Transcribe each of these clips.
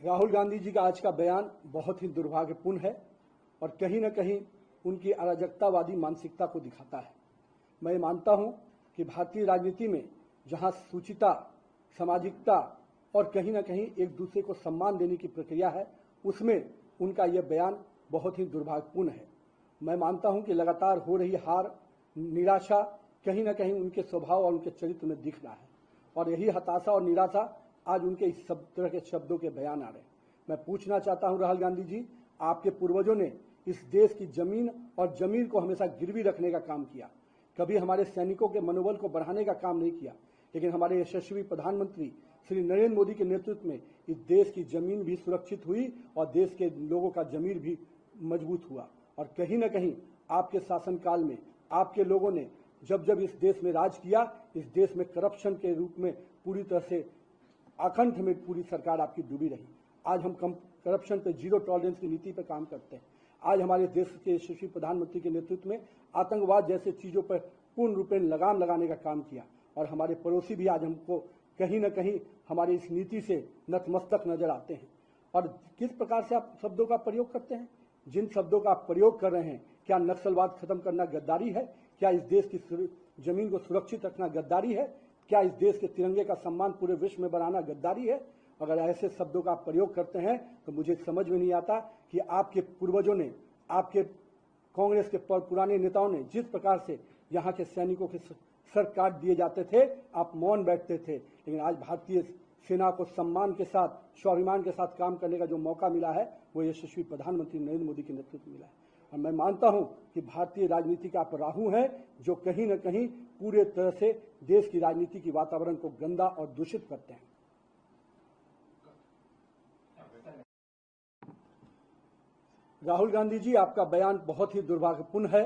राहुल गांधी जी का आज का बयान बहुत ही दुर्भाग्यपूर्ण है और कहीं न कहीं उनकी अराजकतावादी मानसिकता को दिखाता है। मैं मानता हूं कि भारतीय राजनीति में जहां सूचिता, सामाजिकता और कहीं न कहीं एक दूसरे को सम्मान देने की प्रक्रिया है, उसमें उनका यह बयान बहुत ही दुर्भाग्यपूर्ण है। मैं मानता हूं कि लगातार हो रही हार, निराशा कहीं न कहीं उनके स्वभाव और उनके चरित्र में दिख रहा है और यही हताशा और निराशा आज उनके इस सब तरह के शब्दों के बयान आ रहे हैं। मैं पूछना चाहता हूं राहुल गांधी जी, आपके पूर्वजों ने इस देश की जमीन और जमीर को हमेशा गिरवी रखने का काम किया, कभी हमारे सैनिकों के मनोबल को बढ़ाने का काम नहीं किया, लेकिन हमारे यशस्वी प्रधानमंत्री श्री नरेंद्र मोदी के नेतृत्व में इस देश की जमीन भी सुरक्षित हुई और देश के लोगों का जमीर भी मजबूत हुआ। और कहीं न कहीं आपके शासनकाल में आपके लोगों ने जब जब इस देश में राज किया, इस देश में करप्शन के रूप में पूरी तरह से आकंठ में पूरी सरकार आपकी डूबी रही। आज हम करप्शन पे जीरो टॉलरेंस की नीति पर काम करते हैं। आज हमारे देश के यशस्वी प्रधानमंत्री के नेतृत्व में आतंकवाद जैसे चीजों पर पूर्ण रूप में लगाम लगाने का काम किया और हमारे पड़ोसी भी आज हमको कहीं न कहीं हमारी इस नीति से नतमस्तक नजर आते हैं। और किस प्रकार से आप शब्दों का प्रयोग करते हैं, जिन शब्दों का आप प्रयोग कर रहे हैं, क्या नक्सलवाद खत्म करना गद्दारी है? क्या इस देश की जमीन को सुरक्षित रखना गद्दारी है? क्या इस देश के तिरंगे का सम्मान पूरे विश्व में बढ़ाना गद्दारी है? अगर ऐसे शब्दों का आप प्रयोग करते हैं तो मुझे समझ में नहीं आता कि आपके पूर्वजों ने, आपके कांग्रेस के पुराने नेताओं ने जिस प्रकार से यहाँ के सैनिकों के सर काट दिए जाते थे, आप मौन बैठते थे, लेकिन आज भारतीय सेना को सम्मान के साथ, स्वाभिमान के साथ काम करने का जो मौका मिला है वो यशस्वी प्रधानमंत्री नरेंद्र मोदी के नेतृत्व में मिला है। और मैं मानता हूं कि भारतीय राजनीति का आप राहु हैं जो कहीं न कहीं पूरे तरह से देश की राजनीति की वातावरण को गंदा और दूषित करते हैं। राहुल गांधी जी, आपका बयान बहुत ही दुर्भाग्यपूर्ण है।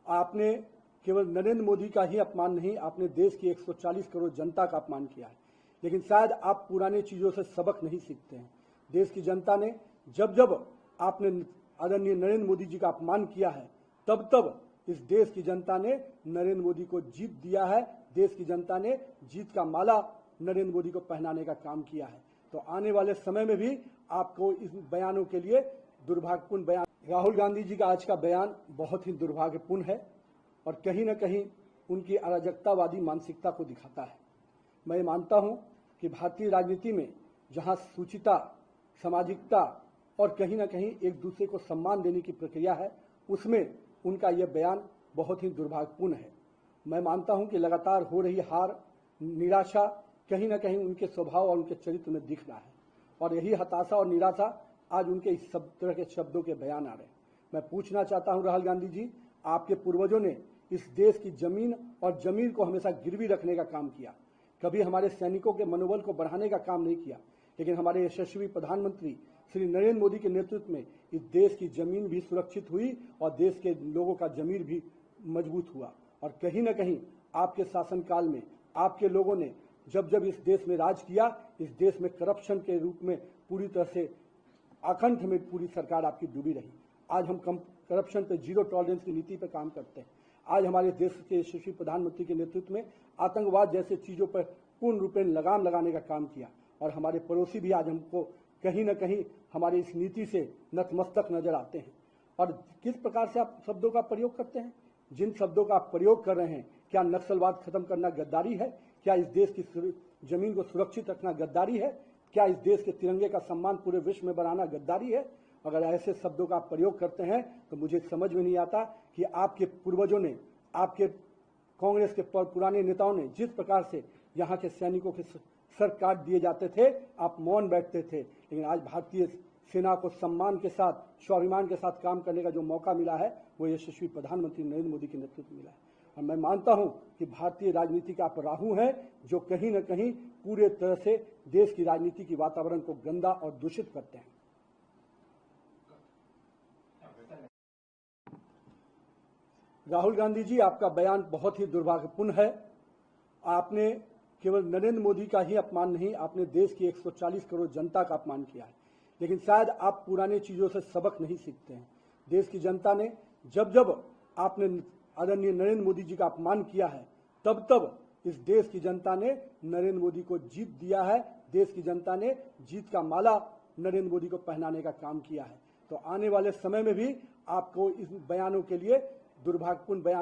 आपने केवल नरेंद्र मोदी का ही अपमान नहीं, आपने देश की 140 करोड़ जनता का अपमान किया है। लेकिन शायद आप पुरानी चीजों से सबक नहीं सीखते हैं। देश की जनता ने जब जब आपने आदरणीय नरेंद्र मोदी जी का अपमान किया है, तब तब इस देश की जनता ने नरेंद्र मोदी को जीत दिया है। देश की जनता ने जीत का माला नरेंद्र मोदी को पहनाने का काम किया है। तो आने वाले समय में भी आपको इस बयानों के लिए दुर्भाग्यपूर्ण बयान। राहुल गांधी जी का आज का बयान बहुत ही दुर्भाग्यपूर्ण है और कहीं न कहीं उनकी अराजकतावादी मानसिकता को दिखाता है। मैं मानता हूं कि भारतीय राजनीति में जहां सूचिता, सामाजिकता और कहीं न कहीं एक दूसरे को सम्मान देने की प्रक्रिया है, उसमें उनका यह बयान बहुत ही दुर्भाग्यपूर्ण है। मैं मानता हूं कि लगातार हो रही हार, निराशा कहीं न कहीं उनके स्वभाव और उनके चरित्र में दिख रहा है और यही हताशा और निराशा आज उनके इस सब तरह के शब्दों के बयान आ रहे हैं। मैं पूछना चाहता हूं राहुल गांधी जी, आपके पूर्वजों ने इस देश की जमीन और जमीर को हमेशा गिरवी रखने का काम किया, कभी हमारे सैनिकों के मनोबल को बढ़ाने का काम नहीं किया, लेकिन हमारे यशस्वी प्रधानमंत्री श्री नरेंद्र मोदी के नेतृत्व में इस देश की जमीन भी सुरक्षित हुई और देश के लोगों का जमीर भी मजबूत हुआ। और कहीं न कहीं आपके शासनकाल में आपके लोगों ने जब जब इस देश में राज किया, इस देश में करप्शन के रूप में पूरी तरह से आकंठ में पूरी सरकार आपकी डूबी रही। आज हम करप्शन पे जीरो टॉलरेंस की नीति पर काम करते हैं। आज हमारे देश के यशस्वी प्रधानमंत्री के नेतृत्व में आतंकवाद जैसे चीजों पर पूर्ण रूप में लगाम लगाने का काम किया और हमारे पड़ोसी भी आज हमको कहीं न कहीं हमारी इस नीति से नतमस्तक नजर आते हैं। और किस प्रकार से आप शब्दों का प्रयोग करते हैं, जिन शब्दों का आप प्रयोग कर रहे हैं, क्या नक्सलवाद खत्म करना गद्दारी है? क्या इस देश की जमीन को सुरक्षित रखना गद्दारी है? क्या इस देश के तिरंगे का सम्मान पूरे विश्व में बढ़ाना गद्दारी है? अगर ऐसे शब्दों का आप प्रयोग करते हैं तो मुझे समझ में नहीं आता कि आपके पूर्वजों ने, आपके कांग्रेस के पुराने नेताओं ने जिस प्रकार से यहाँ के सैनिकों के सर काट दिए जाते थे, आप मौन बैठते थे, लेकिन आज भारतीय सेना को सम्मान के साथ, स्वाभिमान के साथ काम करने का जो मौका मिला है वो यशस्वी प्रधानमंत्री नरेंद्र मोदी के नेतृत्व में मिला है। और मैं मानता हूं कि भारतीय राजनीति का आप राहु हैं जो कहीं न कहीं पूरे तरह से देश की राजनीति की वातावरण को गंदा और दूषित करते हैं। राहुल गांधी जी, आपका बयान बहुत ही दुर्भाग्यपूर्ण है। आपने केवल नरेंद्र मोदी का ही अपमान नहीं, आपने देश की 140 करोड़ जनता का अपमान किया है। लेकिन शायद आप पुरानी चीजों से सबक नहीं सीखते हैं। देश की जनता ने जब जब आपने आदरणीय नरेंद्र मोदी जी का अपमान किया है, तब तब इस देश की जनता ने नरेंद्र मोदी को जीत दिया है। देश की जनता ने जीत का माला नरेंद्र मोदी को पहनाने का काम किया है। तो आने वाले समय में भी आपको इस बयानों के लिए दुर्भाग्यपूर्ण बयान